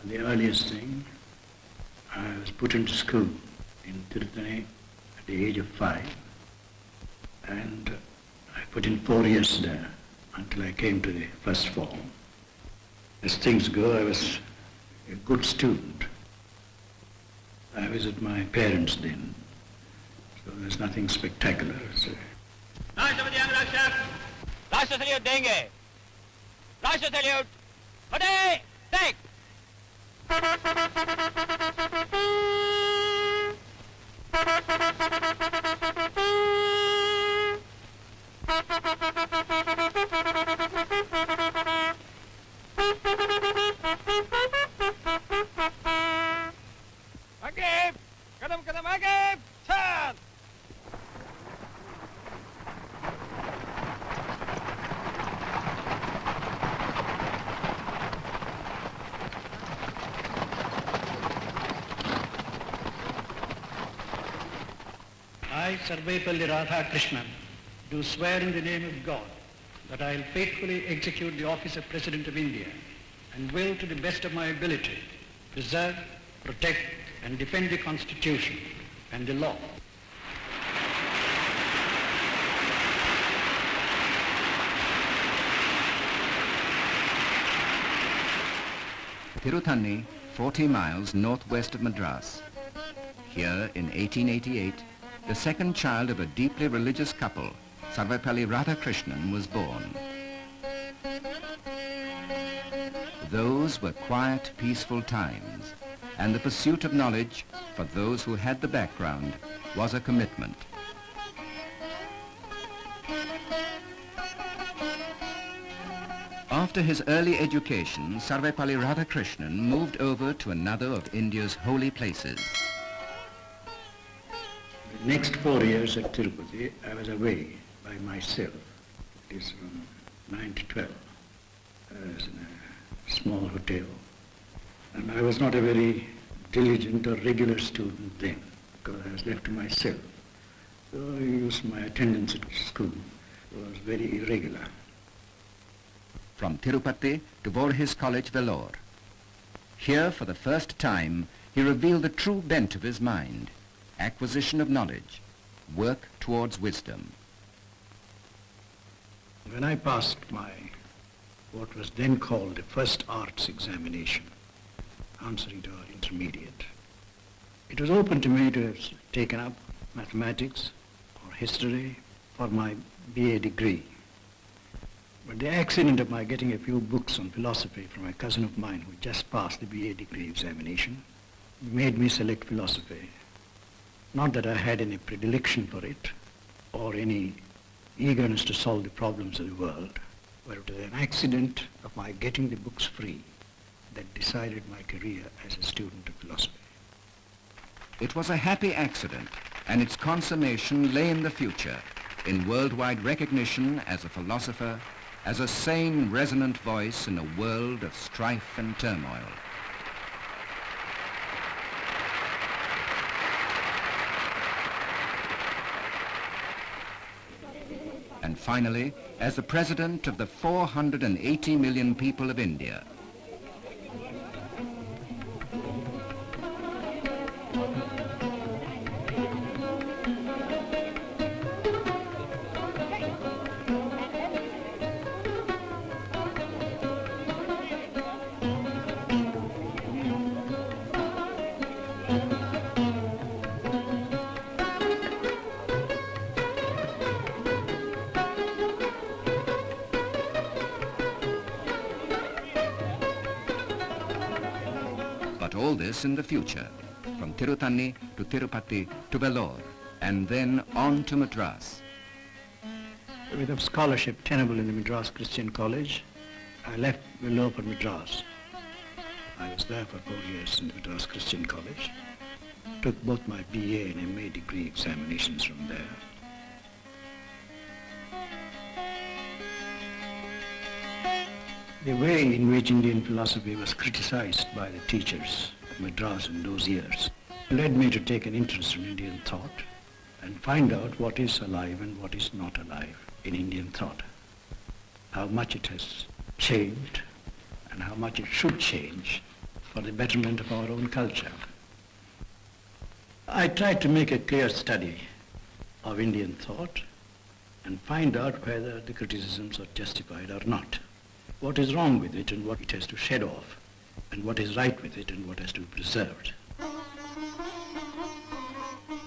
The earliest thing, I was put into school in Tirupati at the age of 5, and I put in 4 years there until I came to the first form. As things go, I was a good student. I was with my parents then, so there's nothing spectacular. So. राष्ट्र salute देंगे। राष्ट्र salute फतेह take. आगे कदम कदम आगे चल। I, Sarvepalli Radhakrishnan, do swear in the name of God that I will faithfully execute the office of President of India and will, to the best of my ability, preserve, protect, and defend the Constitution and the law. Tiruthanni, 40 miles northwest of Madras. Here, in 1888, the second child of a deeply religious couple, Sarvepalli Radhakrishnan, was born. Those were quiet, peaceful times, and the pursuit of knowledge, for those who had the background, was a commitment. After his early education, Sarvepalli Radhakrishnan moved over to another of India's holy places. The next 4 years at Tirupati, I was away by myself. It is from 9 to 12. I was in a small hotel. And I was not a very diligent or regular student then, because I was left to myself. So I used my attendance at school. It was very irregular. From Tirupati to Voorhees College, Vellore. Here, for the first time, he revealed the true bent of his mind: acquisition of knowledge, work towards wisdom. When I passed my, what was then called the first arts examination, answering to our intermediate, it was open to me to have taken up mathematics or history for my BA degree. But the accident of my getting a few books on philosophy from a cousin of mine who just passed the BA degree examination made me select philosophy. Not that I had any predilection for it or any eagerness to solve the problems of the world, but it was an accident of my getting the books free that decided my career as a student of philosophy. It was a happy accident, and its consummation lay in the future, in worldwide recognition as a philosopher, as a sane, resonant voice in a world of strife and turmoil. And finally, as the president of the 480 million people of India. But all this in the future, from Tiruthanni to Tirupati to Vellore, and then on to Madras. With a scholarship tenable in the Madras Christian College, I left Vellore for Madras. I was there for 4 years in the Madras Christian College, took both my BA and MA degree examinations from there. The way in which Indian philosophy was criticized by the teachers of Madras in those years led me to take an interest in Indian thought and find out what is alive and what is not alive in Indian thought, how much it has changed and how much it should change for the betterment of our own culture. I tried to make a clear study of Indian thought and find out whether the criticisms are justified or not. What is wrong with it and what it has to shed off, and what is right with it and what has to be preserved.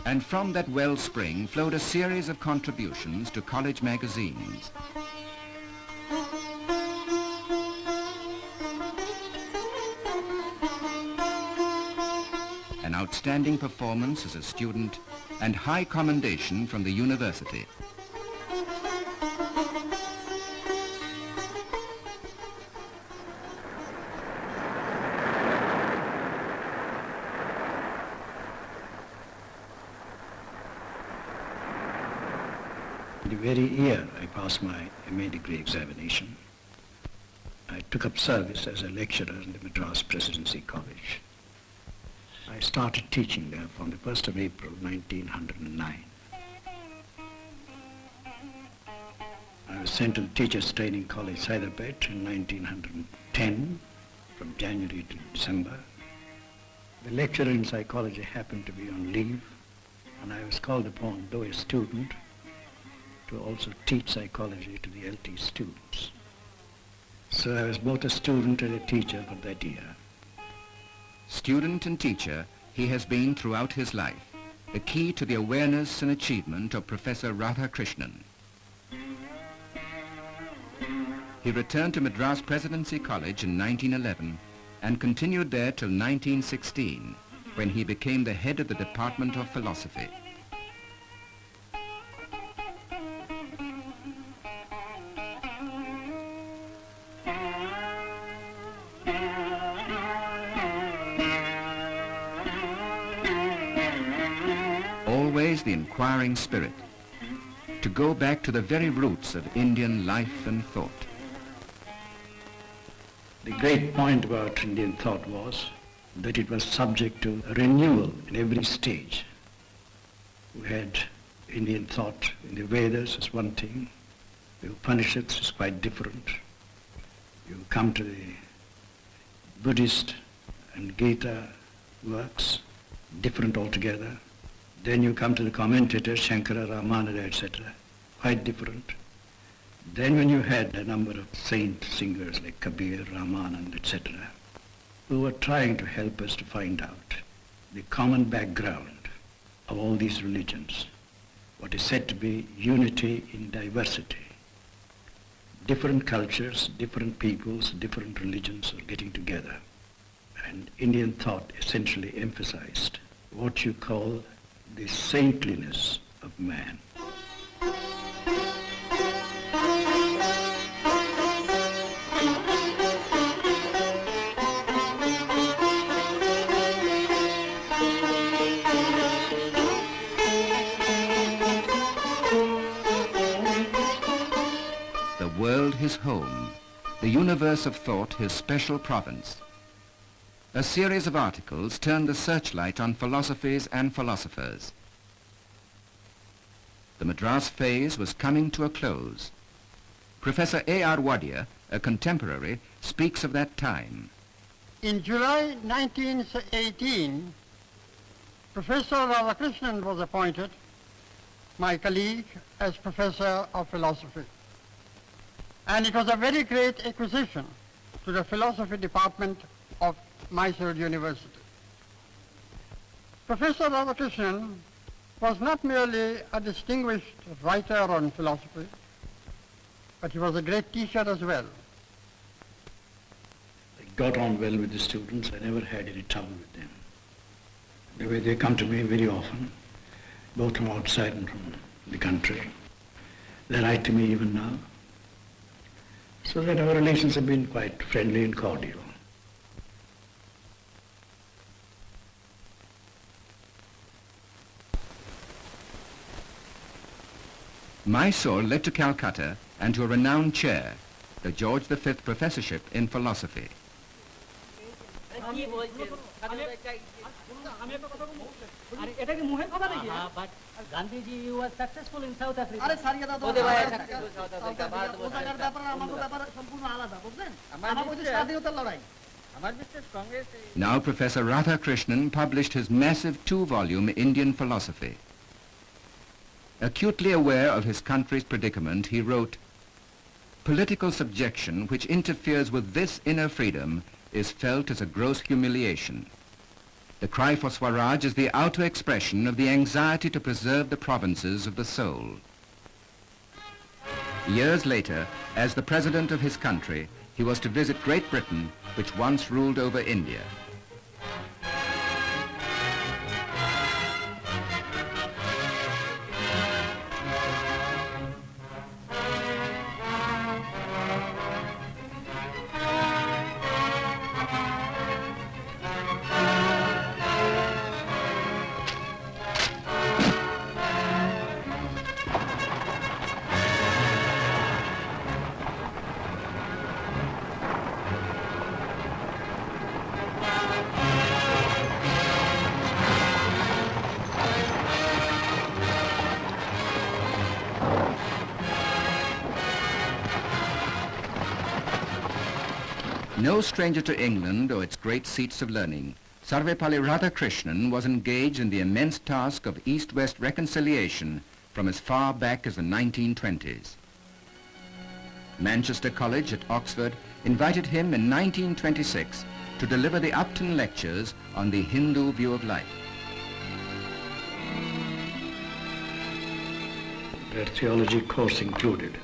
And from that wellspring flowed a series of contributions to college magazines. An outstanding performance as a student and high commendation from the university. The very year I passed my MA degree examination, I took up service as a lecturer in the Madras Presidency College. I started teaching there from the 1st of April 1909. I was sent to the Teachers Training College, Hyderabad in 1910, from January to December. The lecturer in psychology happened to be on leave, and I was called upon, though a student, to also teach psychology to the LT students. So I was both a student and a teacher for that year. Student and teacher, he has been throughout his life, the key to the awareness and achievement of Professor Radhakrishnan. He returned to Madras Presidency College in 1911 and continued there till 1916, when he became the head of the Department of Philosophy. Always the inquiring spirit, to go back to the very roots of Indian life and thought. The great point about Indian thought was that it was subject to renewal in every stage. We had Indian thought in the Vedas is one thing, the Upanishads is quite different. You come to the Buddhist and Gita works, different altogether. Then you come to the commentators, Shankara, Ramananda, etc., quite different. Then when you had a number of saint singers like Kabir, Ramananda, etc., who were trying to help us to find out the common background of all these religions, what is said to be unity in diversity. Different cultures, different peoples, different religions are getting together. And Indian thought essentially emphasized what you call the saintliness of man. The world his home, the universe of thought his special province. A series of articles turned the searchlight on philosophies and philosophers. The Madras phase was coming to a close. Professor A.R. Wadia, a contemporary, speaks of that time. In July 1918, Professor Radhakrishnan was appointed, my colleague, as Professor of Philosophy. And it was a very great acquisition to the Philosophy Department of Mysore University. Professor Radhakrishnan was not merely a distinguished writer on philosophy, but he was a great teacher as well. I got on well with the students. I never had any trouble with them. The way they come to me very often, both from outside and from the country. They write to me even now. So that our relations have been quite friendly and cordial. Mysore led to Calcutta and to a renowned chair, the George V Professorship in Philosophy. But Gandhiji was successful in South Africa. Now Professor Radhakrishnan published his massive 2-volume Indian philosophy. Acutely aware of his country's predicament, he wrote, "Political subjection which interferes with this inner freedom is felt as a gross humiliation. The cry for Swaraj is the outer expression of the anxiety to preserve the provinces of the soul." Years later, as the president of his country, he was to visit Great Britain, which once ruled over India. No stranger to England or its great seats of learning, Sarvepalli Radhakrishnan was engaged in the immense task of East-West reconciliation from as far back as the 1920s. Manchester College at Oxford invited him in 1926 to deliver the Upton Lectures on the Hindu view of life. Their theology course included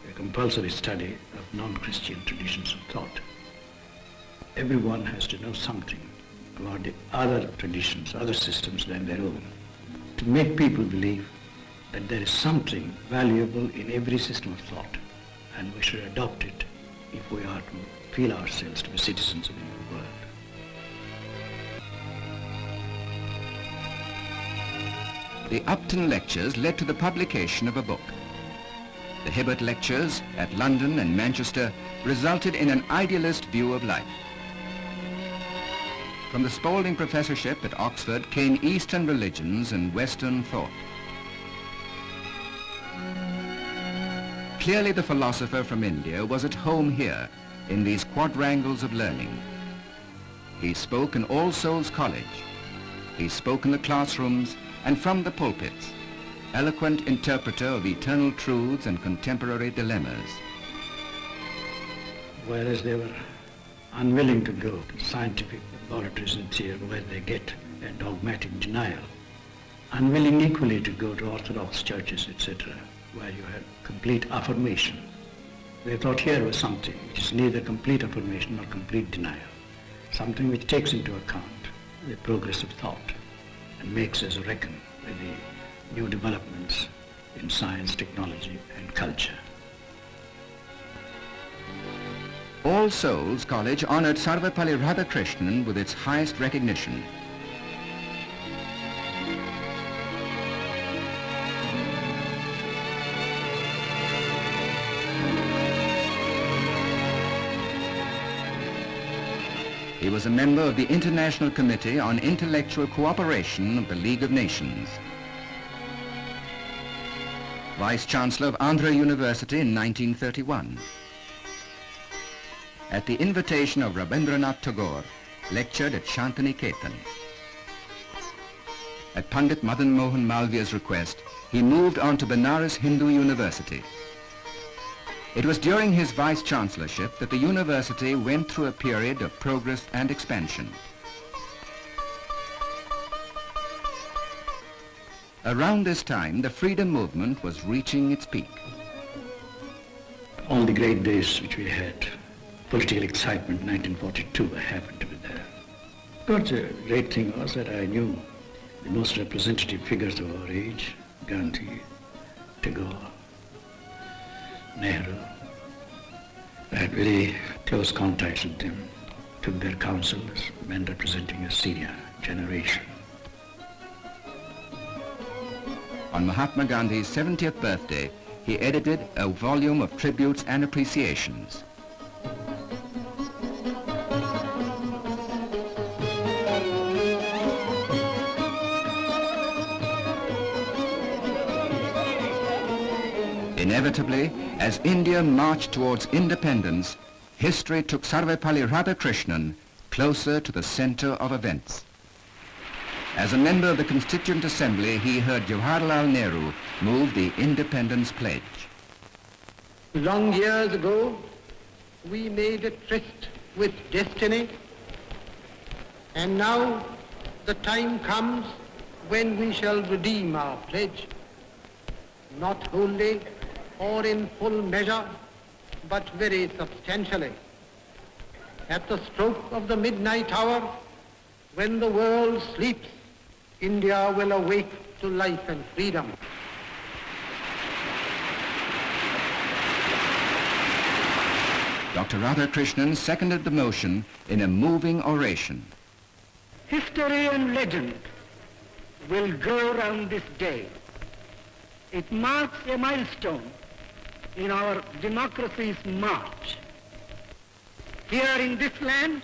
a compulsory study of non-Christian traditions of thought. Everyone has to know something about the other traditions, other systems than their own, to make people believe that there is something valuable in every system of thought, and we should adopt it if we are to feel ourselves to be citizens of the new world. The Upton Lectures led to the publication of a book. The Hibbert Lectures at London and Manchester resulted in an idealist view of life. From the Spalding Professorship at Oxford came Eastern religions and Western thought. Clearly the philosopher from India was at home here in these quadrangles of learning. He spoke in All Souls College. He spoke in the classrooms and from the pulpits, eloquent interpreter of eternal truths and contemporary dilemmas. Whereas they were unwilling to go to scientific laboratories and theory where they get a dogmatic denial, unwilling equally to go to Orthodox churches, etc., where you have complete affirmation. They thought here was something which is neither complete affirmation nor complete denial, something which takes into account the progress of thought and makes us reckon with the new developments in science, technology, and culture. All Souls College honored Sarvepalli Radhakrishnan with its highest recognition. He was a member of the International Committee on Intellectual Cooperation of the League of Nations. Vice-Chancellor of Andhra University in 1931. At the invitation of Rabindranath Tagore, lectured at Shantiniketan. At Pandit Madan Mohan Malviya's request, he moved on to Benares Hindu University. It was during his vice-chancellorship that the university went through a period of progress and expansion. Around this time, the freedom movement was reaching its peak. All the great days which we had, political excitement, 1942, I happened to be there. But the great thing was that I knew the most representative figures of our age, Gandhi, Tagore, Nehru. I had very close contacts with them, took their counsel as men representing a senior generation. On Mahatma Gandhi's 70th birthday, he edited a volume of tributes and appreciations. Inevitably, as India marched towards independence, history took Sarvepalli Radhakrishnan closer to the center of events. As a member of the Constituent Assembly, he heard Jawaharlal Nehru move the Independence Pledge. Long years ago, we made a tryst with destiny, and now the time comes when we shall redeem our pledge, not wholly or in full measure, but very substantially. At the stroke of the midnight hour, when the world sleeps, India will awake to life and freedom. Dr. Radhakrishnan seconded the motion in a moving oration. History and legend will go round this day. It marks a milestone in our democracy's march. Here in this land,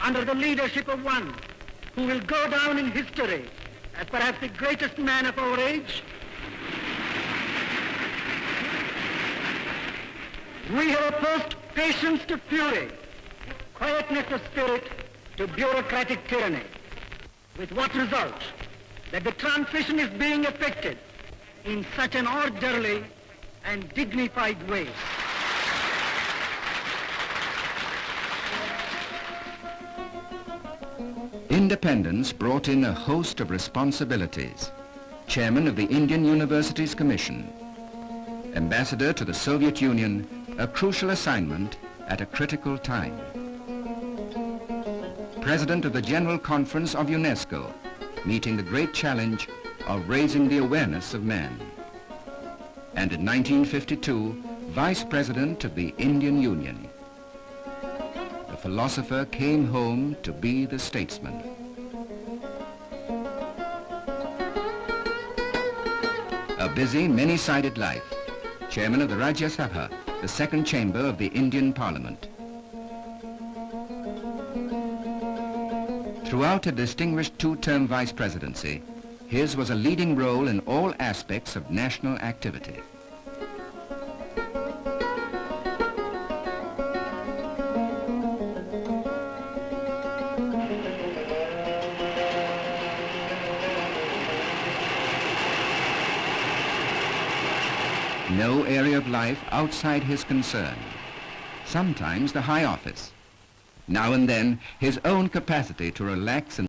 under the leadership of one who will go down in history as perhaps the greatest man of our age, we have opposed patience to fury, quietness of spirit to bureaucratic tyranny. With what result? That the transition is being effected in such an orderly and dignified way. Independence brought in a host of responsibilities. Chairman of the Indian Universities Commission, Ambassador to the Soviet Union, a crucial assignment at a critical time. President of the General Conference of UNESCO, meeting the great challenge of raising the awareness of man. And in 1952, Vice President of the Indian Union. The philosopher came home to be the statesman. A busy, many-sided life. Chairman of the Rajya Sabha, the second chamber of the Indian Parliament. Throughout a distinguished two-term vice presidency, his was a leading role in all aspects of national activity. No area of life outside his concern. Sometimes the high office. Now and then, his own capacity to relax and